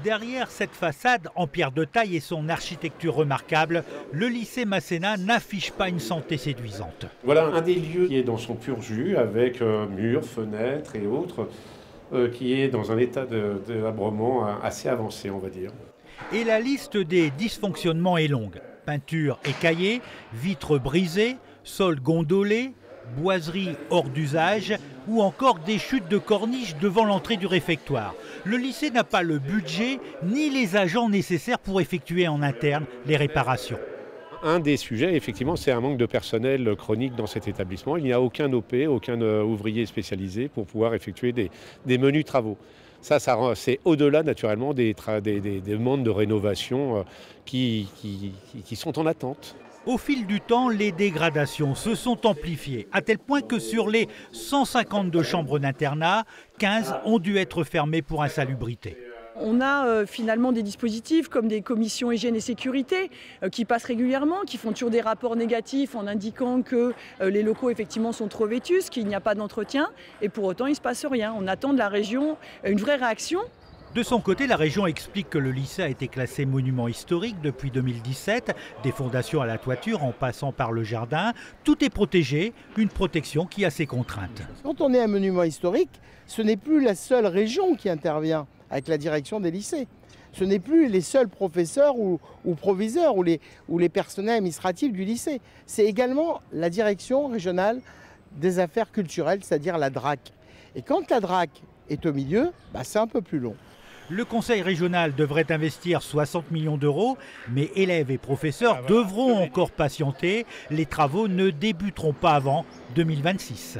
Derrière cette façade en pierre de taille et son architecture remarquable, le lycée Masséna n'affiche pas une santé séduisante. Voilà un des lieux qui est dans son pur jus, avec murs, fenêtres et autres, qui est dans un état de délabrement assez avancé, on va dire. Et la liste des dysfonctionnements est longue. Peinture écaillée, vitres brisées, sol gondolé, boiseries hors d'usage ou encore des chutes de corniches devant l'entrée du réfectoire. Le lycée n'a pas le budget ni les agents nécessaires pour effectuer en interne les réparations. Un des sujets, effectivement, c'est un manque de personnel chronique dans cet établissement. Il n'y a aucun OP, aucun ouvrier spécialisé pour pouvoir effectuer des menus travaux. Ça c'est au-delà, naturellement, des demandes de rénovation qui sont en attente. Au fil du temps, les dégradations se sont amplifiées, à tel point que sur les 152 chambres d'internat, 15 ont dû être fermées pour insalubrité. On a finalement des dispositifs comme des commissions hygiène et sécurité qui passent régulièrement, qui font toujours des rapports négatifs en indiquant que les locaux effectivement sont trop vétustes, qu'il n'y a pas d'entretien et pour autant il ne se passe rien. On attend de la région une vraie réaction. De son côté, la région explique que le lycée a été classé monument historique depuis 2017, des fondations à la toiture en passant par le jardin. Tout est protégé, une protection qui a ses contraintes. Quand on est un monument historique, ce n'est plus la seule région qui intervient avec la direction des lycées. Ce n'est plus les seuls professeurs ou proviseurs ou les personnels administratifs du lycée. C'est également la direction régionale des affaires culturelles, c'est-à-dire la DRAC. Et quand la DRAC est au milieu, c'est un peu plus long. Le conseil régional devrait investir 60 millions d'euros, mais élèves et professeurs devront encore patienter. Les travaux ne débuteront pas avant 2026.